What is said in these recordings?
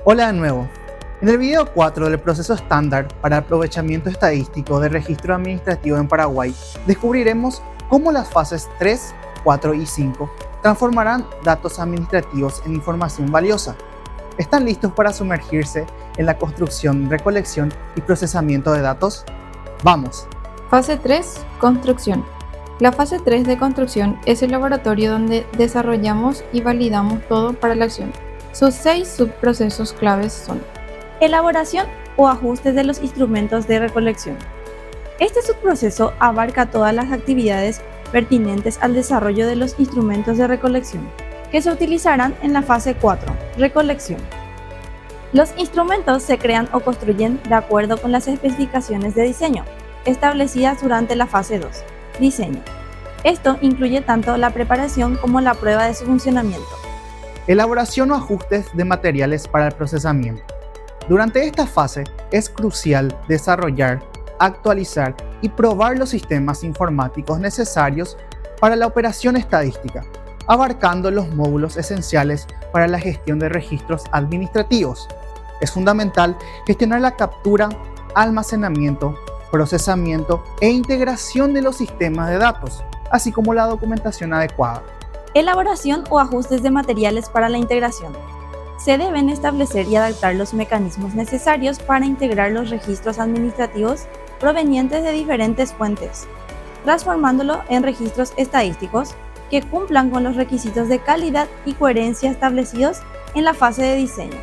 Hola de nuevo. En el video 4 del proceso estándar para aprovechamiento estadístico de registro administrativo en Paraguay, descubriremos cómo las fases 3, 4 y 5 transformarán datos administrativos en información valiosa. ¿Están listos para sumergirse en la construcción, recolección y procesamiento de datos? ¡Vamos! Fase 3. Construcción. La fase 3 de construcción es el laboratorio donde desarrollamos y validamos todo para la acción. Sus 6 subprocesos claves son: elaboración o ajustes de los instrumentos de recolección. Este subproceso abarca todas las actividades pertinentes al desarrollo de los instrumentos de recolección, que se utilizarán en la fase 4, recolección. Los instrumentos se crean o construyen de acuerdo con las especificaciones de diseño, establecidas durante la fase 2, diseño. Esto incluye tanto la preparación como la prueba de su funcionamiento. Elaboración o ajustes de materiales para el procesamiento. Durante esta fase es crucial desarrollar, actualizar y probar los sistemas informáticos necesarios para la operación estadística, abarcando los módulos esenciales para la gestión de registros administrativos. Es fundamental gestionar la captura, almacenamiento, procesamiento e integración de los sistemas de datos, así como la documentación adecuada. Elaboración o ajustes de materiales para la integración. Se deben establecer y adaptar los mecanismos necesarios para integrar los registros administrativos provenientes de diferentes fuentes, transformándolo en registros estadísticos que cumplan con los requisitos de calidad y coherencia establecidos en la fase de diseño.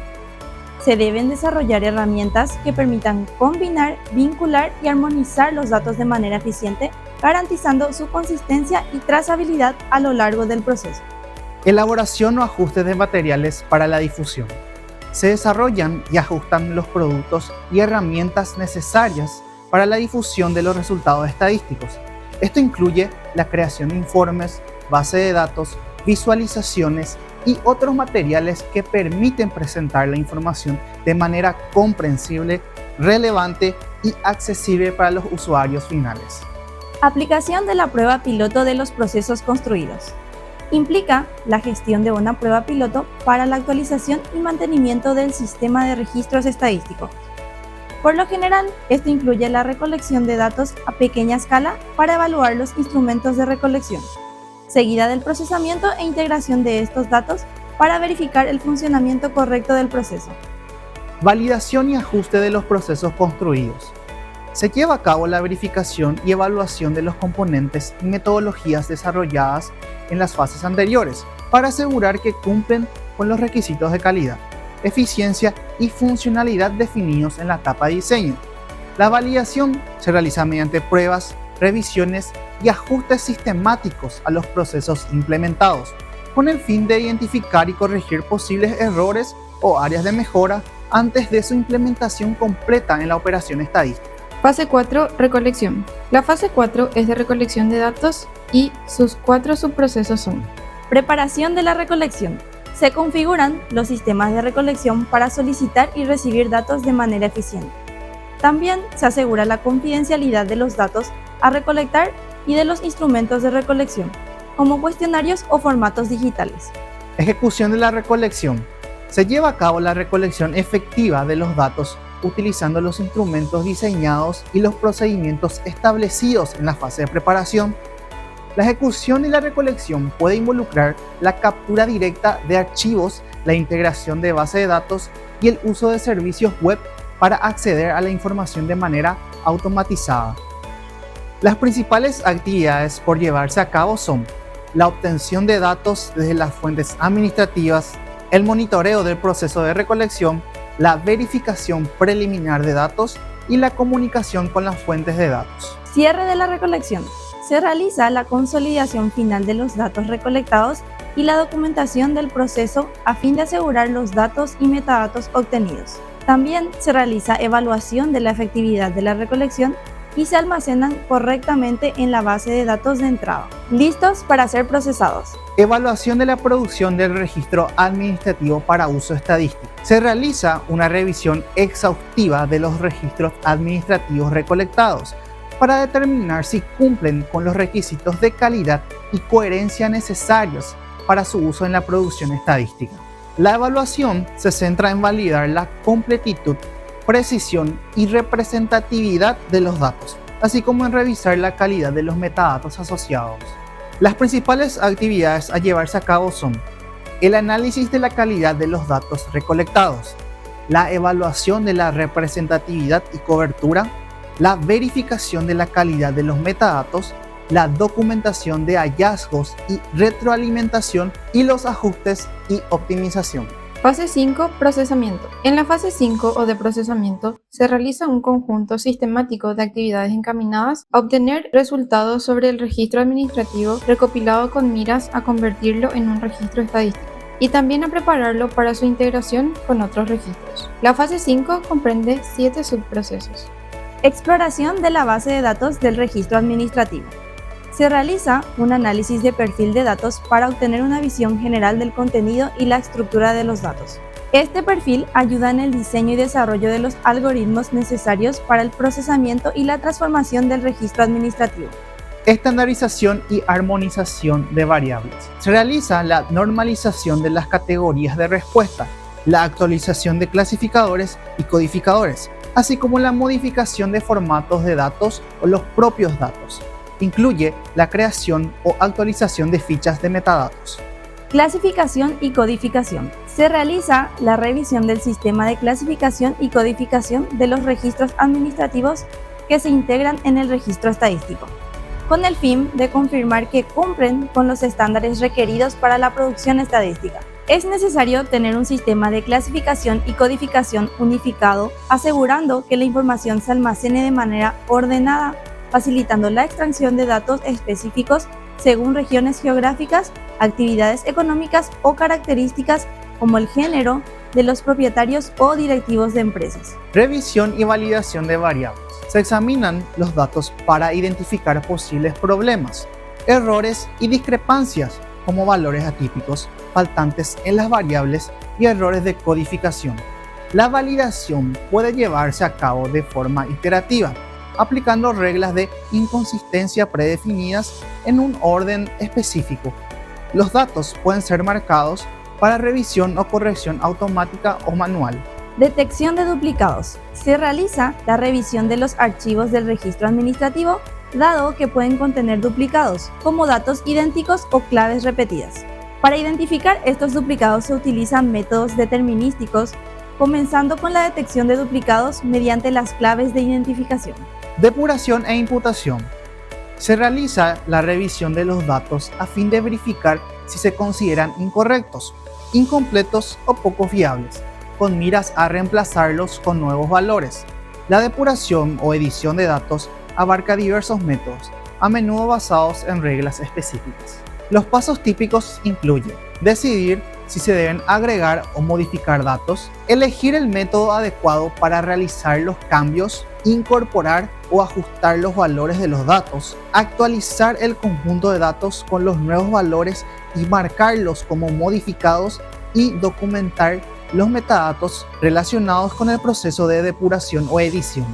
Se deben desarrollar herramientas que permitan combinar, vincular y armonizar los datos de manera eficiente, garantizando su consistencia y trazabilidad a lo largo del proceso. Elaboración o ajustes de materiales para la difusión. Se desarrollan y ajustan los productos y herramientas necesarias para la difusión de los resultados estadísticos. Esto incluye la creación de informes, base de datos, visualizaciones y otros materiales que permiten presentar la información de manera comprensible, relevante y accesible para los usuarios finales. Aplicación de la prueba piloto de los procesos construidos. Implica la gestión de una prueba piloto para la actualización y mantenimiento del sistema de registros estadísticos. Por lo general, esto incluye la recolección de datos a pequeña escala para evaluar los instrumentos de recolección, seguida del procesamiento e integración de estos datos para verificar el funcionamiento correcto del proceso. Validación y ajuste de los procesos construidos. Se lleva a cabo la verificación y evaluación de los componentes y metodologías desarrolladas en las fases anteriores para asegurar que cumplen con los requisitos de calidad, eficiencia y funcionalidad definidos en la etapa de diseño. La validación se realiza mediante pruebas, revisiones y ajustes sistemáticos a los procesos implementados, con el fin de identificar y corregir posibles errores o áreas de mejora antes de su implementación completa en la operación estadística. Fase 4. Recolección. La fase 4 es de recolección de datos y sus 4 subprocesos son: preparación de la recolección. Se configuran los sistemas de recolección para solicitar y recibir datos de manera eficiente. También se asegura la confidencialidad de los datos a recolectar y de los instrumentos de recolección, como cuestionarios o formatos digitales. Ejecución de la recolección. Se lleva a cabo la recolección efectiva de los datos utilizando los instrumentos diseñados y los procedimientos establecidos en la fase de preparación. La ejecución y la recolección puede involucrar la captura directa de archivos, la integración de base de datos y el uso de servicios web para acceder a la información de manera automatizada. Las principales actividades por llevarse a cabo son la obtención de datos desde las fuentes administrativas, el monitoreo del proceso de recolección, la verificación preliminar de datos y la comunicación con las fuentes de datos. Cierre de la recolección. Se realiza la consolidación final de los datos recolectados y la documentación del proceso a fin de asegurar los datos y metadatos obtenidos. También se realiza evaluación de la efectividad de la recolección y se almacenan correctamente en la base de datos de entrada, listos para ser procesados. Evaluación de la producción del registro administrativo para uso estadístico. Se realiza una revisión exhaustiva de los registros administrativos recolectados para determinar si cumplen con los requisitos de calidad y coherencia necesarios para su uso en la producción estadística. La evaluación se centra en validar la completitud, precisión y representatividad de los datos, así como en revisar la calidad de los metadatos asociados. Las principales actividades a llevarse a cabo son el análisis de la calidad de los datos recolectados, la evaluación de la representatividad y cobertura, la verificación de la calidad de los metadatos, la documentación de hallazgos y retroalimentación y los ajustes y optimización. Fase 5. Procesamiento. En la fase 5 o de procesamiento se realiza un conjunto sistemático de actividades encaminadas a obtener resultados sobre el registro administrativo recopilado con miras a convertirlo en un registro estadístico y también a prepararlo para su integración con otros registros. La fase 5 comprende 7 subprocesos. Exploración de la base de datos del registro administrativo. Se realiza un análisis de perfil de datos para obtener una visión general del contenido y la estructura de los datos. Este perfil ayuda en el diseño y desarrollo de los algoritmos necesarios para el procesamiento y la transformación del registro administrativo. Estandarización y armonización de variables. Se realiza la normalización de las categorías de respuesta, la actualización de clasificadores y codificadores, así como la modificación de formatos de datos o los propios datos. Incluye la creación o actualización de fichas de metadatos. Clasificación y codificación. Se realiza la revisión del sistema de clasificación y codificación de los registros administrativos que se integran en el registro estadístico, con el fin de confirmar que cumplen con los estándares requeridos para la producción estadística. Es necesario tener un sistema de clasificación y codificación unificado, asegurando que la información se almacene de manera ordenada, facilitando la extracción de datos específicos según regiones geográficas, actividades económicas o características como el género de los propietarios o directivos de empresas. Revisión y validación de variables. Se examinan los datos para identificar posibles problemas, errores y discrepancias, como valores atípicos, faltantes en las variables y errores de codificación. La validación puede llevarse a cabo de forma iterativa, aplicando reglas de inconsistencia predefinidas en un orden específico. Los datos pueden ser marcados para revisión o corrección automática o manual. Detección de duplicados. Se realiza la revisión de los archivos del registro administrativo, dado que pueden contener duplicados, como datos idénticos o claves repetidas. Para identificar estos duplicados se utilizan métodos determinísticos, comenzando con la detección de duplicados mediante las claves de identificación. Depuración e imputación. Se realiza la revisión de los datos a fin de verificar si se consideran incorrectos, incompletos o poco fiables, con miras a reemplazarlos con nuevos valores. La depuración o edición de datos abarca diversos métodos, a menudo basados en reglas específicas. Los pasos típicos incluyen decidir si se deben agregar o modificar datos, elegir el método adecuado para realizar los cambios, incorporar o ajustar los valores de los datos, actualizar el conjunto de datos con los nuevos valores y marcarlos como modificados y documentar los metadatos relacionados con el proceso de depuración o edición.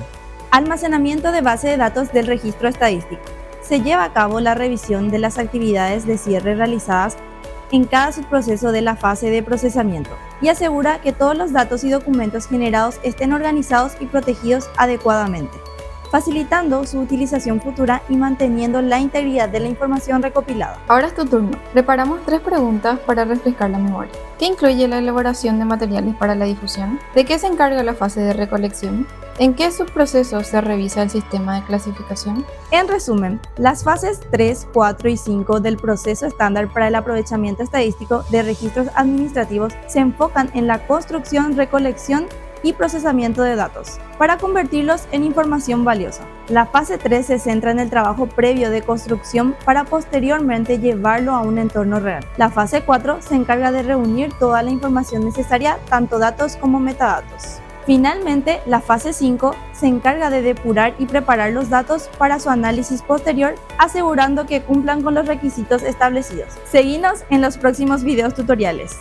Almacenamiento de base de datos del registro estadístico. Se lleva a cabo la revisión de las actividades de cierre realizadas en cada subproceso de la fase de procesamiento y asegura que todos los datos y documentos generados estén organizados y protegidos adecuadamente, facilitando su utilización futura y manteniendo la integridad de la información recopilada. Ahora es tu turno. Preparamos 3 preguntas para refrescar la memoria. ¿Qué incluye la elaboración de materiales para la difusión? ¿De qué se encarga la fase de recolección? ¿En qué subprocesos se revisa el sistema de clasificación? En resumen, las fases 3, 4 y 5 del proceso estándar para el aprovechamiento estadístico de registros administrativos se enfocan en la construcción, recolección y procesamiento de datos, para convertirlos en información valiosa. La fase 3 se centra en el trabajo previo de construcción para posteriormente llevarlo a un entorno real. La fase 4 se encarga de reunir toda la información necesaria, tanto datos como metadatos. Finalmente, la fase 5 se encarga de depurar y preparar los datos para su análisis posterior, asegurando que cumplan con los requisitos establecidos. Seguinos en los próximos videos tutoriales.